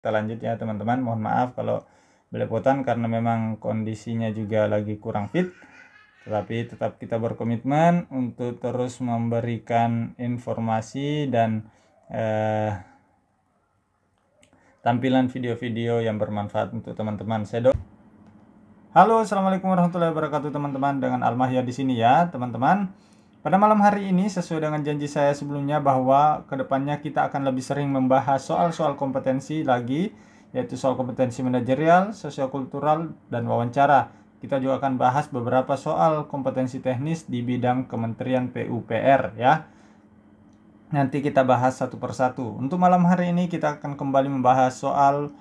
Kita lanjut ya teman-teman. Mohon maaf kalau belepotan karena memang kondisinya juga lagi kurang fit. Tetapi tetap kita berkomitmen untuk terus memberikan informasi dan tampilan video-video yang bermanfaat untuk teman-teman. Halo, assalamualaikum warahmatullahi wabarakatuh teman-teman. Dengan Almahya di sini ya teman-teman. Pada malam hari ini sesuai dengan janji saya sebelumnya bahwa kedepannya kita akan lebih sering membahas soal-soal kompetensi lagi, yaitu soal kompetensi manajerial, sosiokultural, dan wawancara. Kita juga akan bahas beberapa soal kompetensi teknis di bidang Kementerian PUPR ya. Nanti kita bahas satu persatu. Untuk malam hari ini kita akan kembali membahas soal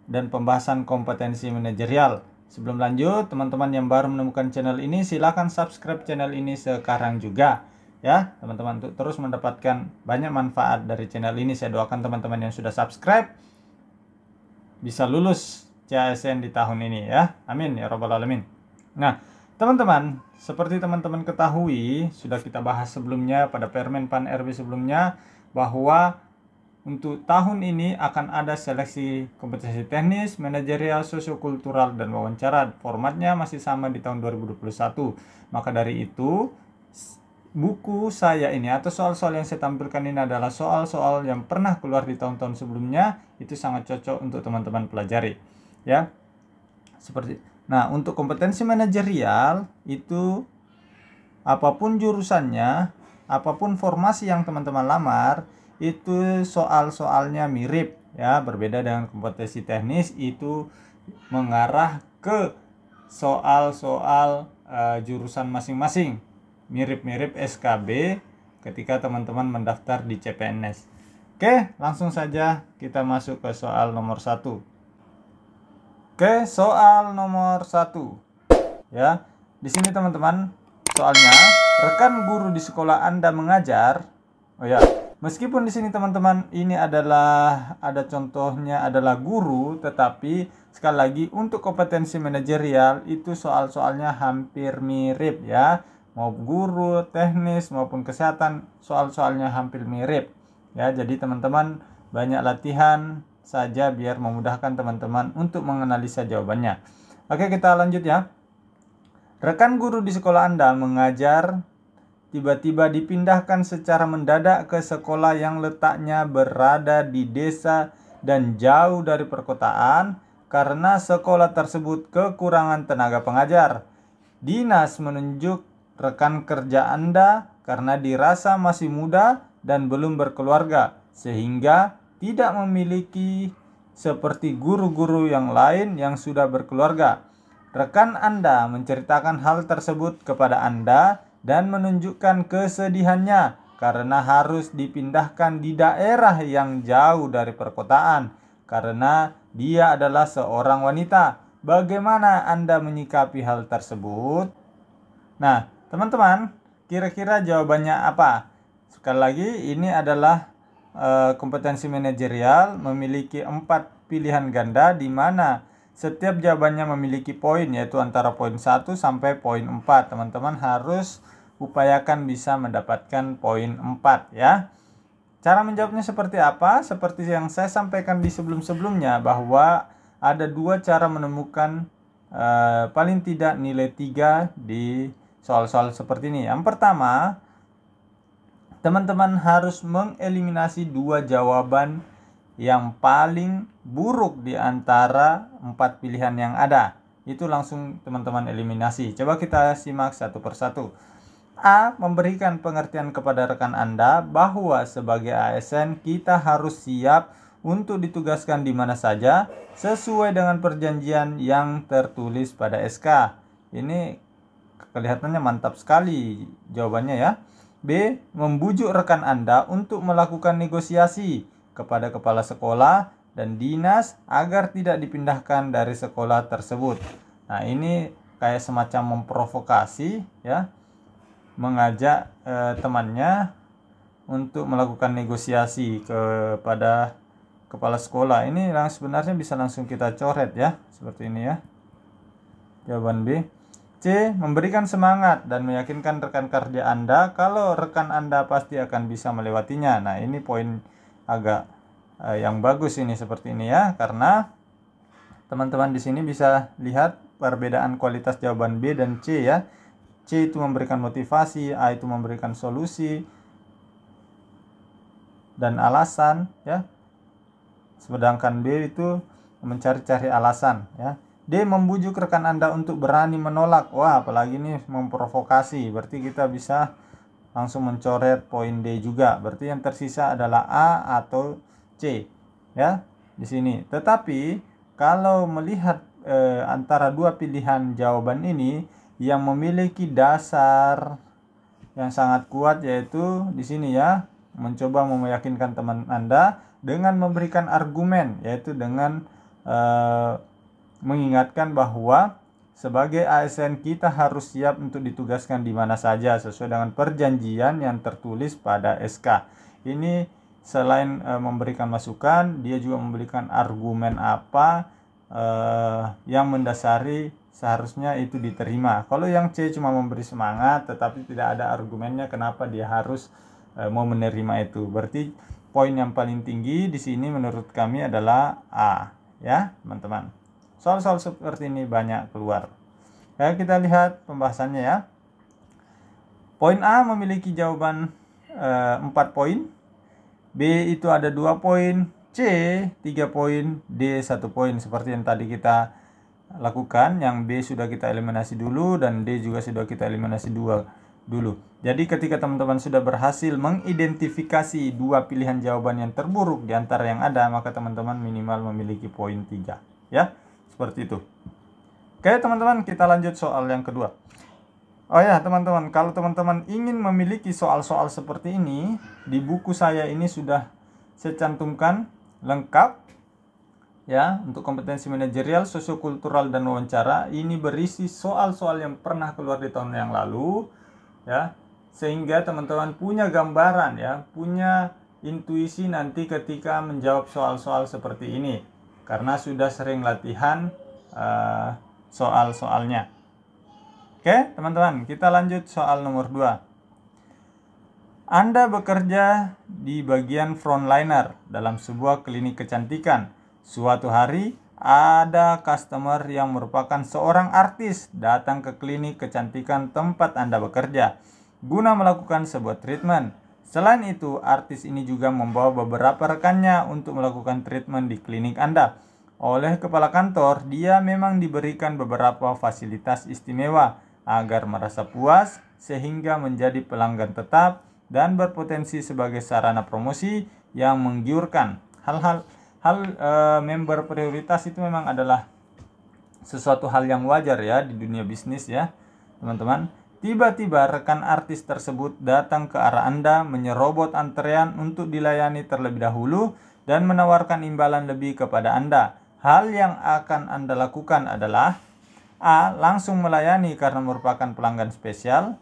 dan pembahasan kompetensi manajerial. Sebelum lanjut, teman-teman yang baru menemukan channel ini, silakan subscribe channel ini sekarang juga ya, teman-teman, untuk terus mendapatkan banyak manfaat dari channel ini. Saya doakan teman-teman yang sudah subscribe bisa lulus CASN di tahun ini ya. Amin ya rabbal alamin. Nah, teman-teman, seperti teman-teman ketahui, sudah kita bahas sebelumnya pada Permen Pan RB sebelumnya bahwa untuk tahun ini akan ada seleksi kompetensi teknis, manajerial, sosiokultural, dan wawancara. Formatnya masih sama di tahun 2021. Maka dari itu, buku saya ini atau soal-soal yang saya tampilkan ini adalah soal-soal yang pernah keluar di tahun-tahun sebelumnya. Itu sangat cocok untuk teman-teman pelajari. Ya, nah, untuk kompetensi manajerial itu apapun jurusannya, apapun formasi yang teman-teman lamar, itu soal-soalnya mirip ya. Berbeda dengan kompetensi teknis, itu mengarah ke soal-soal jurusan masing-masing, mirip-mirip SKB ketika teman-teman mendaftar di CPNS. Oke, langsung saja kita masuk ke soal nomor 1. Oke, soal nomor 1 ya. Di sini teman-teman, soalnya rekan guru di sekolah Anda mengajar. Oh ya, meskipun di sini teman-teman ini adalah ada contohnya adalah guru, tetapi sekali lagi untuk kompetensi manajerial itu soal-soalnya hampir mirip ya. Mau guru, teknis maupun kesehatan, soal-soalnya hampir mirip ya. Jadi teman-teman banyak latihan saja biar memudahkan teman-teman untuk menganalisa jawabannya. Oke, kita lanjut ya. Rekan guru di sekolah Anda mengajar tiba-tiba dipindahkan secara mendadak ke sekolah yang letaknya berada di desa dan jauh dari perkotaan karena sekolah tersebut kekurangan tenaga pengajar. Dinas menunjuk rekan kerja Anda karena dirasa masih muda dan belum berkeluarga, sehingga tidak memiliki seperti guru-guru yang lain yang sudah berkeluarga. Rekan Anda menceritakan hal tersebut kepada Anda dan menunjukkan kesedihannya karena harus dipindahkan di daerah yang jauh dari perkotaan karena dia adalah seorang wanita. Bagaimana Anda menyikapi hal tersebut? Nah, teman-teman, kira-kira jawabannya apa? Sekali lagi, ini adalah kompetensi manajerial memiliki 4 pilihan ganda di mana setiap jawabannya memiliki poin, yaitu antara poin 1 sampai poin 4. Teman-teman harus upayakan bisa mendapatkan poin 4 ya. Cara menjawabnya seperti apa? Seperti yang saya sampaikan di sebelum-sebelumnya bahwa ada 2 cara menemukan paling tidak nilai 3 di soal-soal seperti ini. Yang pertama, teman-teman harus mengeliminasi 2 jawaban yang paling buruk di antara 4 pilihan yang ada. Itu langsung teman-teman eliminasi. Coba kita simak satu persatu. A. Memberikan pengertian kepada rekan Anda bahwa sebagai ASN kita harus siap untuk ditugaskan di mana saja sesuai dengan perjanjian yang tertulis pada SK. Ini kelihatannya mantap sekali jawabannya ya. B. Membujuk rekan Anda untuk melakukan negosiasi kepada kepala sekolah dan dinas agar tidak dipindahkan dari sekolah tersebut. Nah, ini kayak semacam memprovokasi ya, mengajak temannya untuk melakukan negosiasi kepada kepala sekolah. Ini sebenarnya bisa langsung kita coret ya, seperti ini ya. Jawaban B. C. Memberikan semangat dan meyakinkan rekan kerja Anda kalau rekan Anda pasti akan bisa melewatinya. Nah, ini poin agak yang bagus ini seperti ini ya, karena teman-teman di sini bisa lihat perbedaan kualitas jawaban B dan C ya. C itu memberikan motivasi, A itu memberikan solusi dan alasan ya. Sedangkan B itu mencari-cari alasan ya. D membujuk rekan Anda untuk berani menolak. Wah, apalagi ini memprovokasi. Berarti kita bisa langsung mencoret poin D juga. Berarti yang tersisa adalah A atau C ya di sini. Tetapi kalau melihat antara dua pilihan jawaban ini yang memiliki dasar yang sangat kuat, yaitu di sini ya, mencoba meyakinkan teman Anda dengan memberikan argumen, yaitu dengan mengingatkan bahwa sebagai ASN kita harus siap untuk ditugaskan di mana saja sesuai dengan perjanjian yang tertulis pada SK. Ini selain memberikan masukan, dia juga memberikan argumen apa yang mendasari seharusnya itu diterima. Kalau yang C cuma memberi semangat tetapi tidak ada argumennya kenapa dia harus mau menerima itu. Berarti poin yang paling tinggi di sini menurut kami adalah A ya, teman-teman. Soal-soal seperti ini banyak keluar. Ya, kita lihat pembahasannya ya. Poin A memiliki jawaban 4 poin. B itu ada 2 poin. C 3 poin. D 1 poin. Seperti yang tadi kita lakukan. Yang B sudah kita eliminasi dulu. Dan D juga sudah kita eliminasi dulu. Jadi ketika teman-teman sudah berhasil mengidentifikasi 2 pilihan jawaban yang terburuk di antara yang ada, maka teman-teman minimal memiliki poin 3 ya. Seperti itu. Oke teman-teman, kita lanjut soal yang kedua. Oh ya teman-teman, kalau teman-teman ingin memiliki soal-soal seperti ini, di buku saya ini sudah saya cantumkan lengkap ya, untuk kompetensi manajerial, sosiokultural, dan wawancara. Ini berisi soal-soal yang pernah keluar di tahun yang lalu ya, sehingga teman-teman punya gambaran ya, punya intuisi nanti ketika menjawab soal-soal seperti ini, karena sudah sering latihan soal-soalnya. Oke teman-teman, kita lanjut soal nomor 2. Anda bekerja di bagian frontliner dalam sebuah klinik kecantikan. Suatu hari ada customer yang merupakan seorang artis datang ke klinik kecantikan tempat Anda bekerja guna melakukan sebuah treatment. Selain itu, artis ini juga membawa beberapa rekannya untuk melakukan treatment di klinik Anda. Oleh kepala kantor, dia memang diberikan beberapa fasilitas istimewa agar merasa puas sehingga menjadi pelanggan tetap dan berpotensi sebagai sarana promosi yang menggiurkan. Member prioritas itu memang adalah sesuatu hal yang wajar ya di dunia bisnis ya, teman-teman. Tiba-tiba rekan artis tersebut datang ke arah Anda, menyerobot antrean untuk dilayani terlebih dahulu dan menawarkan imbalan lebih kepada Anda. Hal yang akan Anda lakukan adalah A. Langsung melayani karena merupakan pelanggan spesial.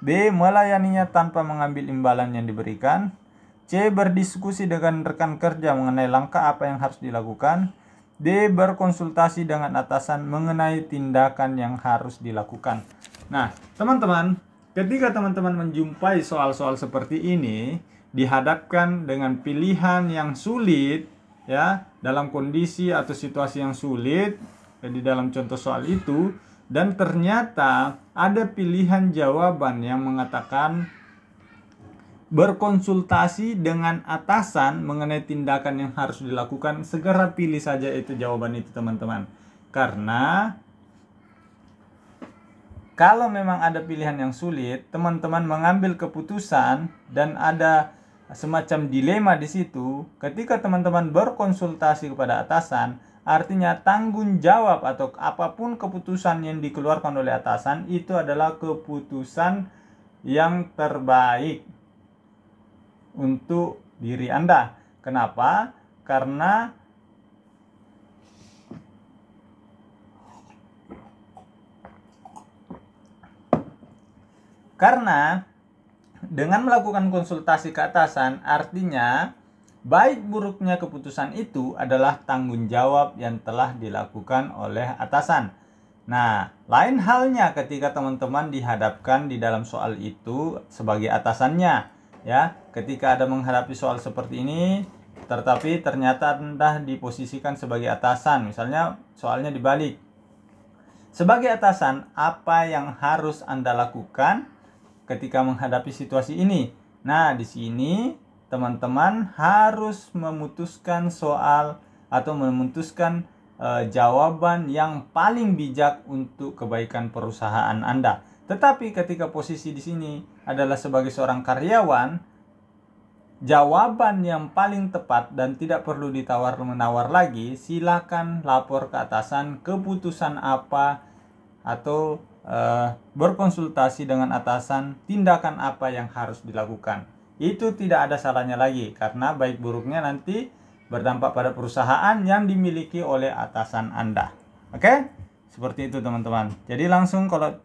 B. Melayaninya tanpa mengambil imbalan yang diberikan. C. Berdiskusi dengan rekan kerja mengenai langkah apa yang harus dilakukan. D. Berkonsultasi dengan atasan mengenai tindakan yang harus dilakukan. Nah, teman-teman, ketika teman-teman menjumpai soal-soal seperti ini, dihadapkan dengan pilihan yang sulit, ya, dalam kondisi atau situasi yang sulit, di dalam contoh soal itu, dan ternyata ada pilihan jawaban yang mengatakan berkonsultasi dengan atasan mengenai tindakan yang harus dilakukan, segera pilih saja itu jawaban itu, teman-teman. Karena kalau memang ada pilihan yang sulit, teman-teman mengambil keputusan dan ada semacam dilema di situ, ketika teman-teman berkonsultasi kepada atasan, artinya tanggung jawab atau apapun keputusan yang dikeluarkan oleh atasan itu adalah keputusan yang terbaik untuk diri Anda. Kenapa? Karena dengan melakukan konsultasi ke atasan, artinya baik buruknya keputusan itu adalah tanggung jawab yang telah dilakukan oleh atasan. Nah, lain halnya ketika teman-teman dihadapkan di dalam soal itu sebagai atasannya, ya. Ketika ada menghadapi soal seperti ini, tetapi ternyata Anda diposisikan sebagai atasan. Misalnya soalnya dibalik. Sebagai atasan, apa yang harus Anda lakukan ketika menghadapi situasi ini? Nah, di sini teman-teman harus memutuskan soal atau memutuskan jawaban yang paling bijak untuk kebaikan perusahaan Anda. Tetapi ketika posisi di sini adalah sebagai seorang karyawan, jawaban yang paling tepat dan tidak perlu ditawar-menawar lagi, silakan lapor ke atasan keputusan apa atau berkonsultasi dengan atasan tindakan apa yang harus dilakukan. Itu tidak ada salahnya lagi karena baik buruknya nanti berdampak pada perusahaan yang dimiliki oleh atasan Anda. Oke? Seperti itu teman-teman. Jadi langsung kalau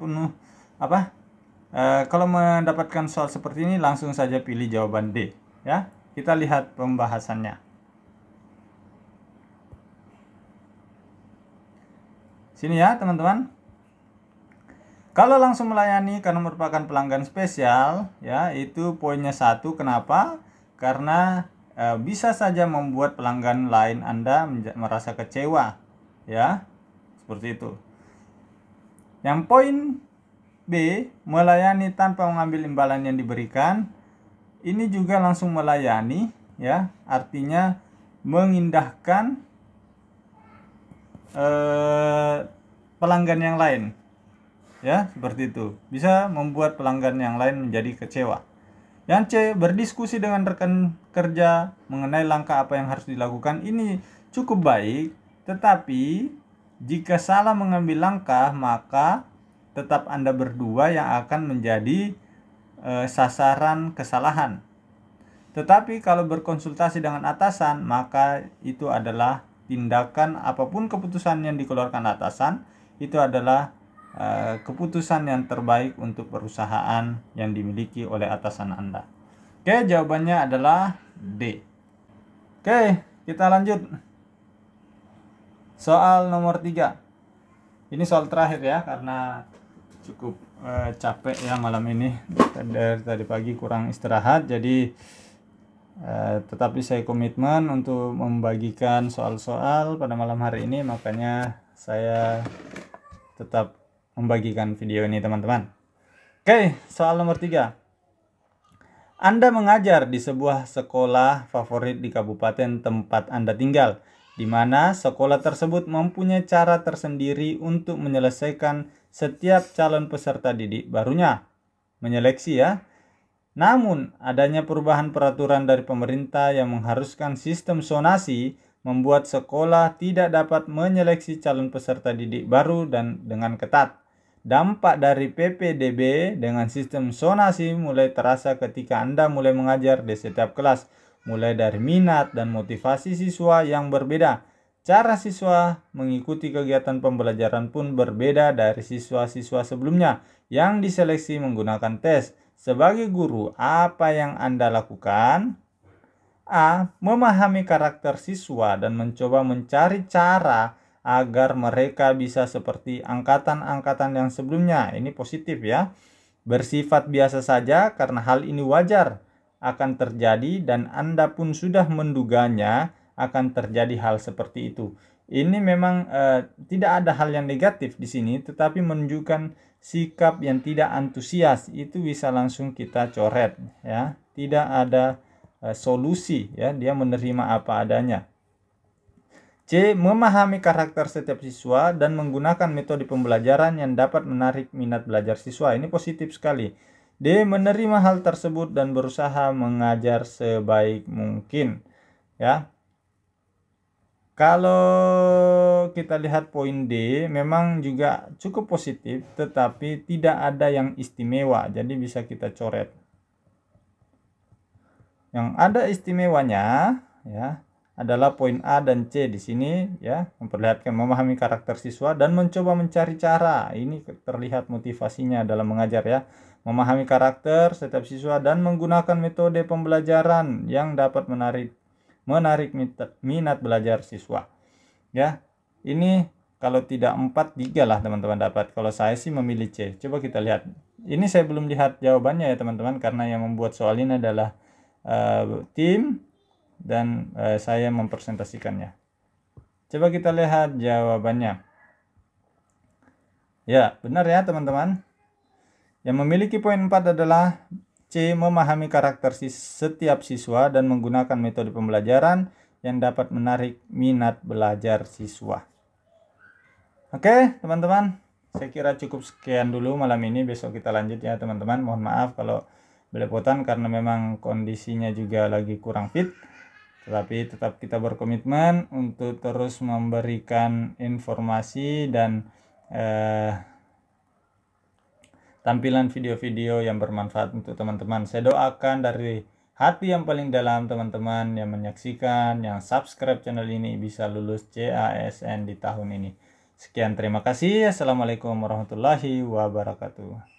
kalau mendapatkan soal seperti ini langsung saja pilih jawaban D. Ya, kita lihat pembahasannya. Sini ya, teman-teman. Kalau langsung melayani karena merupakan pelanggan spesial, ya, itu poinnya 1. Kenapa? Karena bisa saja membuat pelanggan lain Anda merasa kecewa, ya. Seperti itu. Yang poin B, melayani tanpa mengambil imbalan yang diberikan. Ini juga langsung melayani, ya, artinya mengindahkan pelanggan yang lain, ya, seperti itu. Bisa membuat pelanggan yang lain menjadi kecewa. Yang C, berdiskusi dengan rekan kerja mengenai langkah apa yang harus dilakukan. Ini cukup baik, tetapi jika salah mengambil langkah, maka tetap Anda berdua yang akan menjadi sasaran kesalahan. Tetapi kalau berkonsultasi dengan atasan, maka itu adalah tindakan apapun keputusan yang dikeluarkan atasan, itu adalah keputusan yang terbaik untuk perusahaan yang dimiliki oleh atasan Anda. Oke, jawabannya adalah D. Oke, kita lanjut. Soal nomor 3. Ini soal terakhir ya, karena cukup capek ya malam ini, dari tadi pagi kurang istirahat, jadi tetapi saya komitmen untuk membagikan soal-soal pada malam hari ini, makanya saya tetap membagikan video ini teman-teman. Oke, soal nomor 3. Anda mengajar di sebuah sekolah favorit di kabupaten tempat Anda tinggal, di mana sekolah tersebut mempunyai cara tersendiri untuk menyelesaikan setiap calon peserta didik barunya, menyeleksi ya. Namun, adanya perubahan peraturan dari pemerintah yang mengharuskan sistem zonasi membuat sekolah tidak dapat menyeleksi calon peserta didik baru dan dengan ketat. Dampak dari PPDB dengan sistem zonasi mulai terasa ketika Anda mulai mengajar di setiap kelas, mulai dari minat dan motivasi siswa yang berbeda. Cara siswa mengikuti kegiatan pembelajaran pun berbeda dari siswa-siswa sebelumnya yang diseleksi menggunakan tes. Sebagai guru, apa yang Anda lakukan? A. Memahami karakter siswa dan mencoba mencari cara agar mereka bisa seperti angkatan-angkatan yang sebelumnya. Ini positif ya. Bersifat biasa saja karena hal ini wajar akan terjadi dan Anda pun sudah menduganya akan terjadi hal seperti itu. Ini memang tidak ada hal yang negatif di sini, tetapi menunjukkan sikap yang tidak antusias. Itu bisa langsung kita coret ya. Tidak ada solusi ya, dia menerima apa adanya. C. Memahami karakter setiap siswa dan menggunakan metode pembelajaran yang dapat menarik minat belajar siswa. Ini positif sekali. D. Menerima hal tersebut dan berusaha mengajar sebaik mungkin ya. Kalau kita lihat poin D, memang juga cukup positif, tetapi tidak ada yang istimewa, jadi bisa kita coret. Yang ada istimewanya ya adalah poin A dan C di sini ya, memperlihatkan memahami karakter siswa dan mencoba mencari cara. Ini terlihat motivasinya dalam mengajar ya. Memahami karakter setiap siswa dan menggunakan metode pembelajaran yang dapat menarik minat belajar siswa. Ya, ini kalau tidak 4, 3 lah teman-teman dapat. Kalau saya sih memilih C. Coba kita lihat. Ini saya belum lihat jawabannya ya teman-teman, karena yang membuat soal ini adalah tim dan saya mempresentasikannya. Coba kita lihat jawabannya. Ya, benar ya teman-teman. Yang memiliki poin 4 adalah C. Memahami karakter setiap siswa dan menggunakan metode pembelajaran yang dapat menarik minat belajar siswa. Oke teman-teman, saya kira cukup sekian dulu malam ini. Besok kita lanjut ya teman-teman. Mohon maaf kalau belepotan karena memang kondisinya juga lagi kurang fit. Tetapi tetap kita berkomitmen untuk terus memberikan informasi dan tampilan video-video yang bermanfaat untuk teman-teman. Saya doakan dari hati yang paling dalam teman-teman yang menyaksikan, yang subscribe channel ini bisa lulus CASN di tahun ini. Sekian, terima kasih. Assalamualaikum warahmatullahi wabarakatuh.